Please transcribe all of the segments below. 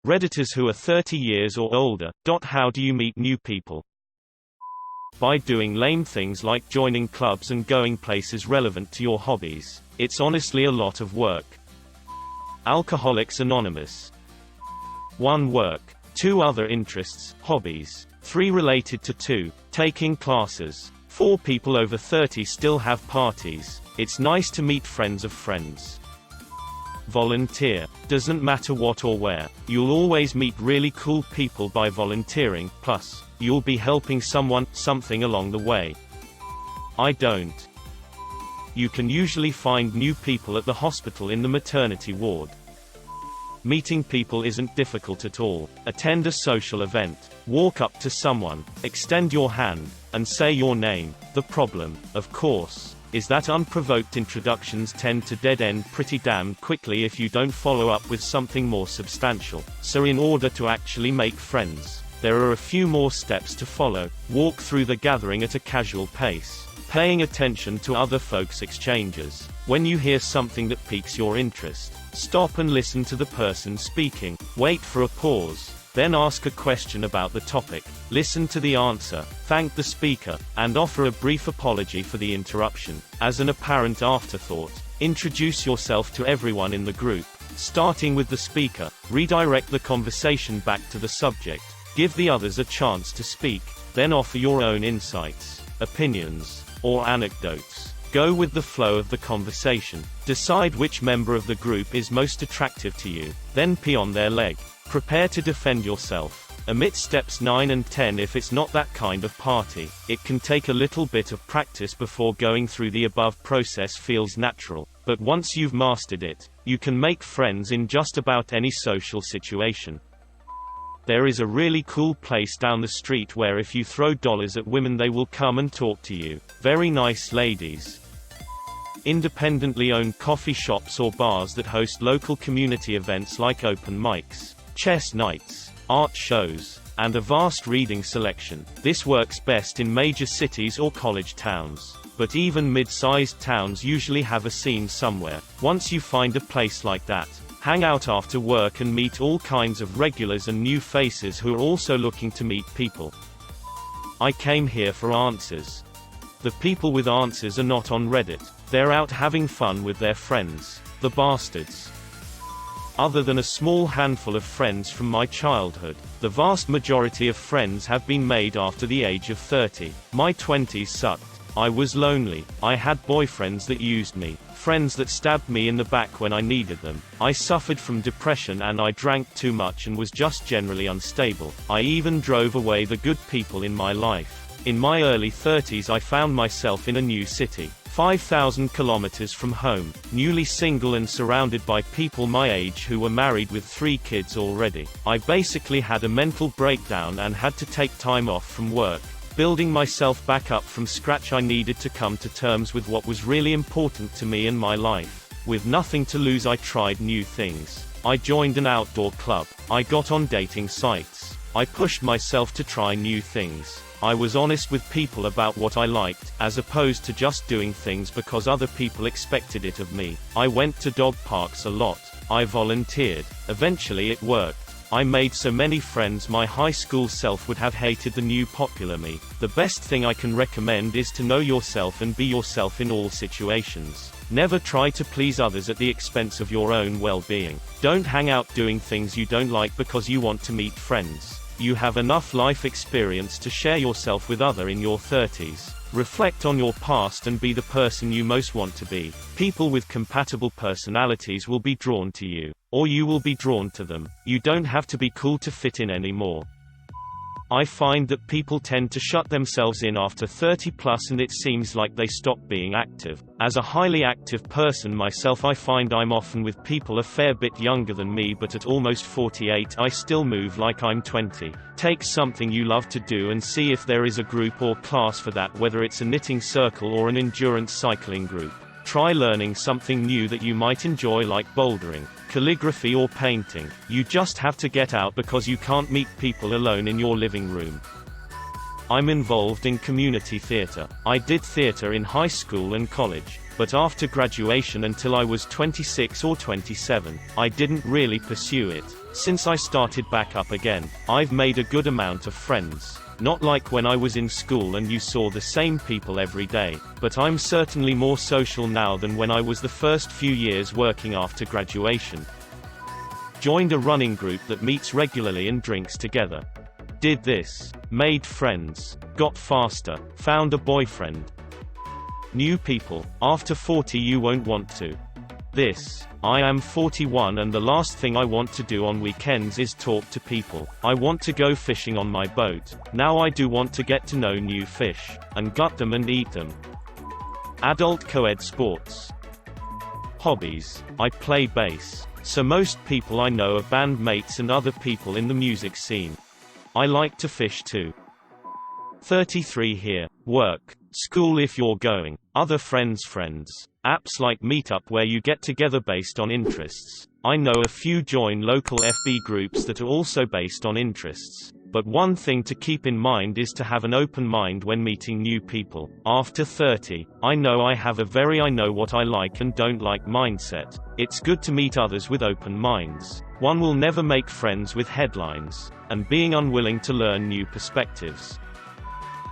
Redditors who are 30 years or older. How do you meet new people? By doing lame things like joining clubs and going places relevant to your hobbies. It's honestly a lot of work. Alcoholics Anonymous. 1 work. 2 other interests, hobbies. 3 related to 2, taking classes. 4 people over 30 still have parties. It's nice to meet friends of friends. Volunteer. Doesn't matter what or where, you'll always meet really cool people by volunteering, plus, you'll be helping someone, something along the way. I don't. You can usually find new people at the hospital in the maternity ward. Meeting people isn't difficult at all. Attend a social event. Walk up to someone, extend your hand, and say your name. The problem, of course, is that unprovoked introductions tend to dead-end pretty damn quickly if you don't follow up with something more substantial. So in order to actually make friends, there are a few more steps to follow. Walk through the gathering at a casual pace, paying attention to other folks' exchanges. When you hear something that piques your interest, stop and listen to the person speaking. Wait for a pause, then ask a question about the topic. Listen to the answer, thank the speaker, and offer a brief apology for the interruption. As an apparent afterthought, introduce yourself to everyone in the group, starting with the speaker. Redirect the conversation back to the subject. Give the others a chance to speak, then offer your own insights, opinions, or anecdotes. Go with the flow of the conversation. Decide which member of the group is most attractive to you, then pee on their leg. Prepare to defend yourself. Omit steps 9 and 10 if it's not that kind of party. It can take a little bit of practice before going through the above process feels natural, but once you've mastered it, you can make friends in just about any social situation. There is a really cool place down the street where if you throw dollars at women they will come and talk to you. Very nice ladies. Independently owned coffee shops or bars that host local community events like open mics, chess nights, art shows, and a vast reading selection. This works best in major cities or college towns, but even mid-sized towns usually have a scene somewhere. Once you find a place like that, hang out after work and meet all kinds of regulars and new faces who are also looking to meet people. I came here for answers. The people with answers are not on Reddit. They're out having fun with their friends. The bastards. Other than a small handful of friends from my childhood, the vast majority of friends have been made after the age of 30. My 20s sucked. I was lonely. I had boyfriends that used me, friends that stabbed me in the back when I needed them. I suffered from depression and I drank too much and was just generally unstable. I even drove away the good people in my life. In my early 30s I found myself in a new city, 5,000 kilometers from home, newly single and surrounded by people my age who were married with 3 kids already. I basically had a mental breakdown and had to take time off from work. Building myself back up from scratch, I needed to come to terms with what was really important to me in my life. With nothing to lose, I tried new things. I joined an outdoor club. I got on dating sites. I pushed myself to try new things. I was honest with people about what I liked, as opposed to just doing things because other people expected it of me. I went to dog parks a lot. I volunteered. Eventually it worked. I made so many friends my high school self would have hated the new popular me. The best thing I can recommend is to know yourself and be yourself in all situations. Never try to please others at the expense of your own well-being. Don't hang out doing things you don't like because you want to meet friends. You have enough life experience to share yourself with others in your 30s. Reflect on your past and be the person you most want to be. People with compatible personalities will be drawn to you, or you will be drawn to them. You don't have to be cool to fit in anymore. I find that people tend to shut themselves in after 30 plus and it seems like they stop being active. As a highly active person myself, I find I'm often with people a fair bit younger than me, but at almost 48 I still move like I'm 20. Take something you love to do and see if there is a group or class for that, whether it's a knitting circle or an endurance cycling group. Try learning something new that you might enjoy, like bouldering, calligraphy or painting. You just have to get out because you can't meet people alone in your living room. I'm involved in community theater. I did theater in high school and college. But after graduation until I was 26 or 27, I didn't really pursue it. Since I started back up again, I've made a good amount of friends. Not like when I was in school and you saw the same people every day, but I'm certainly more social now than when I was the first few years working after graduation. Joined a running group that meets regularly and drinks together. Did this. Made friends. Got faster. Found a boyfriend. New people. After 40 you won't want to. This. I am 41 and the last thing I want to do on weekends is talk to people. I want to go fishing on my boat. Now I do want to get to know new fish, and gut them and eat them. Adult co-ed sports. Hobbies. I play bass. So most people I know are bandmates and other people in the music scene. I like to fish too. 33 here. Work. School if you're going. Other friends. Apps like Meetup where you get together based on interests. I know a few join local FB groups that are also based on interests. But one thing to keep in mind is to have an open mind when meeting new people. After 30, I know I have a very I know what I like and don't like mindset. It's good to meet others with open minds. One will never make friends with headlines, and being unwilling to learn new perspectives.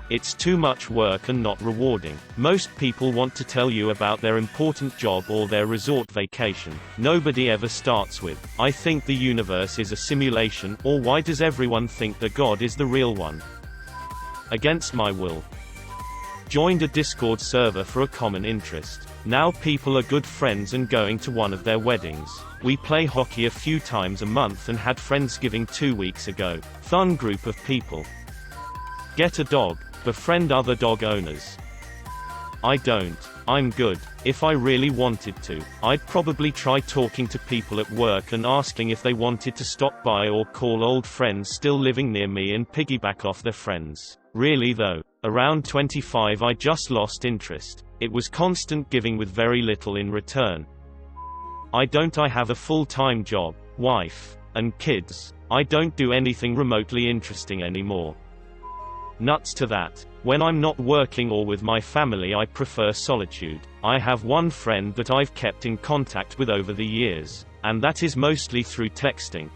It's too much work and not rewarding. Most people want to tell you about their important job or their resort vacation. Nobody ever starts with, I think the universe is a simulation, or why does everyone think that God is the real one? Against my will. Joined a Discord server for a common interest. Now people are good friends and going to one of their weddings. We play hockey a few times a month and had Friendsgiving 2 weeks ago. Fun group of people. Get a dog. Befriend other dog owners. I don't. I'm good. If I really wanted to, I'd probably try talking to people at work and asking if they wanted to stop by or call old friends still living near me and piggyback off their friends. Really though, around 25 I just lost interest. It was constant giving with very little in return. I have a full-time job, wife, and kids. I don't do anything remotely interesting anymore. Nuts to that. When I'm not working or with my family I prefer solitude. I have one friend that I've kept in contact with over the years, and that is mostly through texting.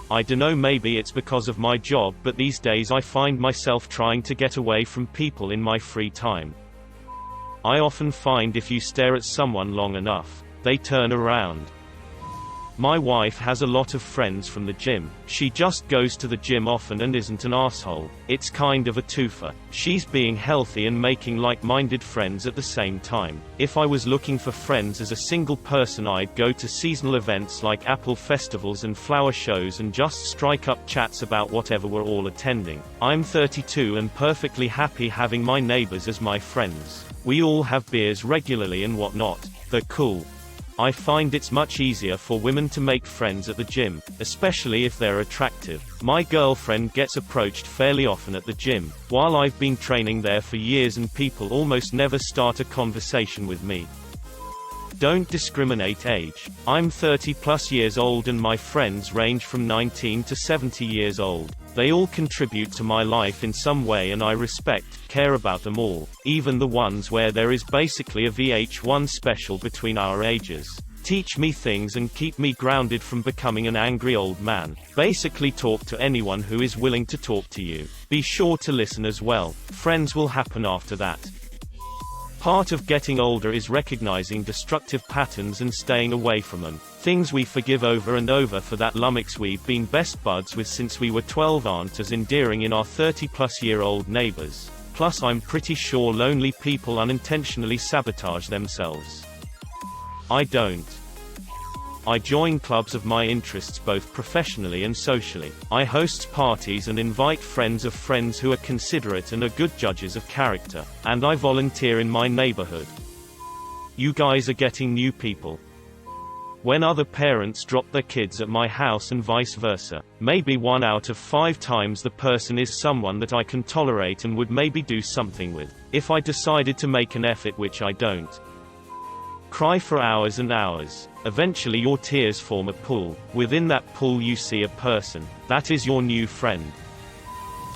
I dunno, maybe it's because of my job, but these days I find myself trying to get away from people in my free time. I often find if you stare at someone long enough, they turn around. My wife has a lot of friends from the gym. She just goes to the gym often and isn't an asshole. It's kind of a twofer. She's being healthy and making like-minded friends at the same time. If I was looking for friends as a single person I'd go to seasonal events like apple festivals and flower shows and just strike up chats about whatever we're all attending. I'm 32 and perfectly happy having my neighbors as my friends. We all have beers regularly and whatnot. They're cool. I find it's much easier for women to make friends at the gym, especially if they're attractive. My girlfriend gets approached fairly often at the gym, while I've been training there for years and people almost never start a conversation with me. Don't discriminate age. I'm 30 plus years old and my friends range from 19 to 70 years old. They all contribute to my life in some way and I care about them all, even the ones where there is basically a VH1 special between our ages. Teach me things and keep me grounded from becoming an angry old man. Basically talk to anyone who is willing to talk to you. Be sure to listen as well. Friends will happen after that. Part of getting older is recognizing destructive patterns and staying away from them. Things we forgive over and over for that lummox we've been best buds with since we were 12 aren't as endearing in our 30-plus-year-old neighbors. Plus I'm pretty sure lonely people unintentionally sabotage themselves. I don't. I join clubs of my interests both professionally and socially. I host parties and invite friends of friends who are considerate and are good judges of character. And I volunteer in my neighborhood. You guys are getting new people. When other parents drop their kids at my house and vice versa, maybe 1 out of 5 times the person is someone that I can tolerate and would maybe do something with. If I decided to make an effort, which I don't. Cry for hours and hours. Eventually your tears form a pool. Within that pool you see a person. That is your new friend.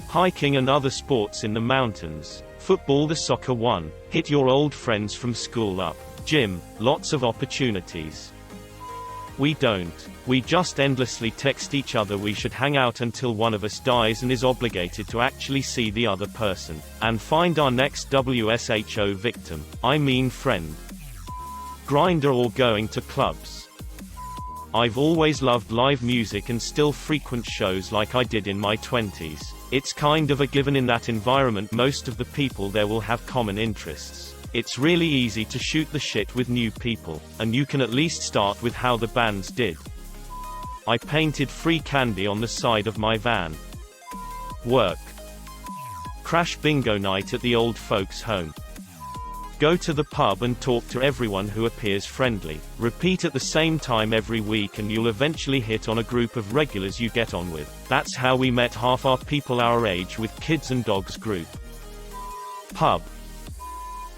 Hiking and other sports in the mountains. Football, the soccer one. Hit your old friends from school up. Gym, lots of opportunities. We don't. We just endlessly text each other we should hang out until one of us dies and is obligated to actually see the other person, and find our next WSHO victim, I mean friend. Grinder or going to clubs. I've always loved live music and still frequent shows like I did in my 20s. It's kind of a given in that environment most of the people there will have common interests. It's really easy to shoot the shit with new people, and you can at least start with how the bands did. I painted free candy on the side of my van. Work. Crash bingo night at the old folks' home. Go to the pub and talk to everyone who appears friendly. Repeat at the same time every week and you'll eventually hit on a group of regulars you get on with. That's how we met half our people our age with kids and dogs group. Pub.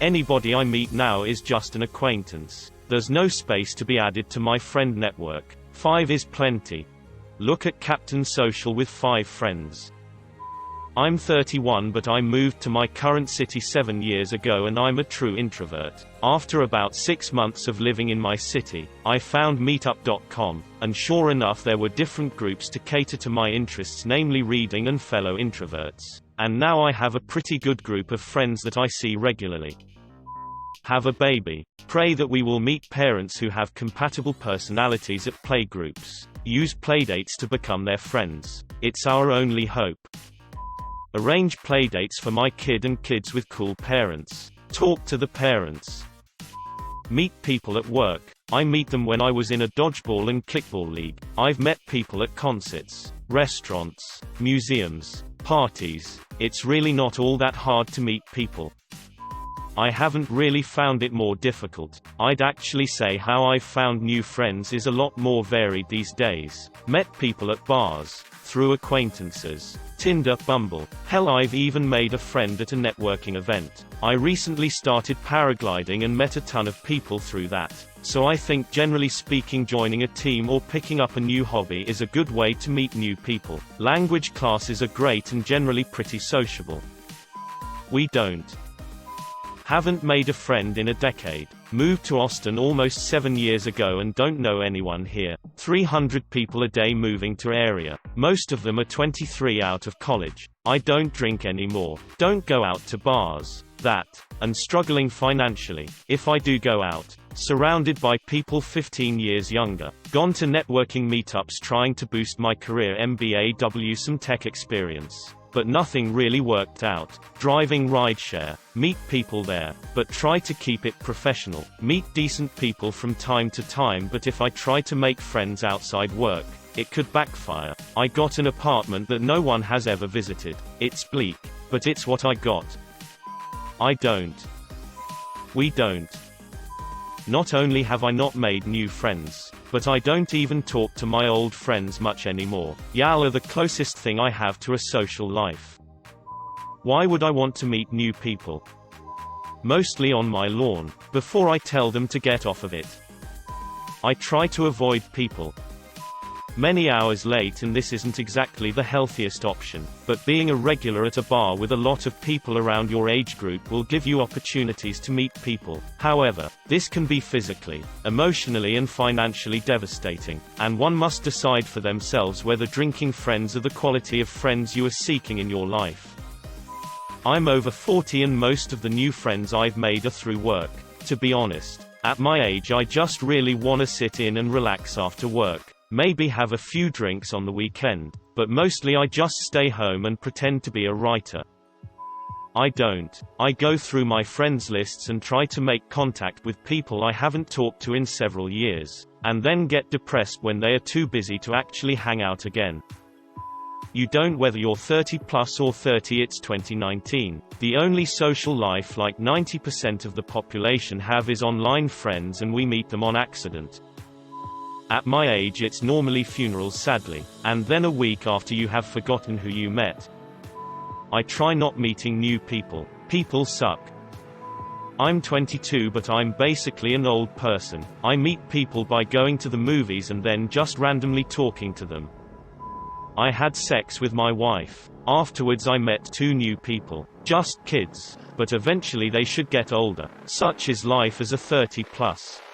Anybody I meet now is just an acquaintance. There's no space to be added to my friend network. 5 is plenty. Look at Captain Social with 5 friends. I'm 31 but I moved to my current city 7 years ago and I'm a true introvert. After about 6 months of living in my city, I found meetup.com, and sure enough there were different groups to cater to my interests, namely reading and fellow introverts. And now I have a pretty good group of friends that I see regularly. Have a baby. Pray that we will meet parents who have compatible personalities at playgroups. Use playdates to become their friends. It's our only hope. Arrange playdates for my kid and kids with cool parents. Talk to the parents. Meet people at work. I meet them when I was in a dodgeball and kickball league. I've met people at concerts, restaurants, museums, parties. It's really not all that hard to meet people. I haven't really found it more difficult. I'd actually say how I've found new friends is a lot more varied these days. Met people at bars, through acquaintances, Tinder, Bumble. Hell, I've even made a friend at a networking event. I recently started paragliding and met a ton of people through that. So I think generally speaking joining a team or picking up a new hobby is a good way to meet new people. Language classes are great and generally pretty sociable. We don't. Haven't made a friend in a decade. Moved to Austin almost 7 years ago and don't know anyone here. 300 people a day moving to area. Most of them are 23 out of college. I don't drink anymore. Don't go out to bars. That. And struggling financially. If I do go out, surrounded by people 15 years younger. Gone to networking meetups trying to boost my career, MBA, some tech experience. But nothing really worked out. Driving rideshare. Meet people there, but try to keep it professional. Meet decent people from time to time, but if I try to make friends outside work, it could backfire. I got an apartment that no one has ever visited. It's bleak, but it's what I got. I don't. We don't. Not only have I not made new friends, but I don't even talk to my old friends much anymore. Y'all are the closest thing I have to a social life. Why would I want to meet new people? Mostly on my lawn, before I tell them to get off of it. I try to avoid people many hours late, and this isn't exactly the healthiest option, but being a regular at a bar with a lot of people around your age group will give you opportunities to meet people. However, this can be physically, emotionally and financially devastating, and one must decide for themselves whether drinking friends are the quality of friends you are seeking in your life. I'm over 40 and most of the new friends I've made are through work. To be honest, at my age I just really wanna sit in and relax after work. Maybe have a few drinks on the weekend, but mostly I just stay home and pretend to be a writer. I don't. I go through my friends lists and try to make contact with people I haven't talked to in several years, and then get depressed when they are too busy to actually hang out again. You don't, whether you're 30 plus or 30, it's 2019. The only social life like 90% of the population have is online friends, and we meet them on accident. At my age it's normally funerals, sadly, and then a week after you have forgotten who you met. I try not meeting new people. People suck. I'm 22 but I'm basically an old person. I meet people by going to the movies and then just randomly talking to them. I had sex with my wife. Afterwards I met 2 new people. Just kids. But eventually they should get older. Such is life as a 30+.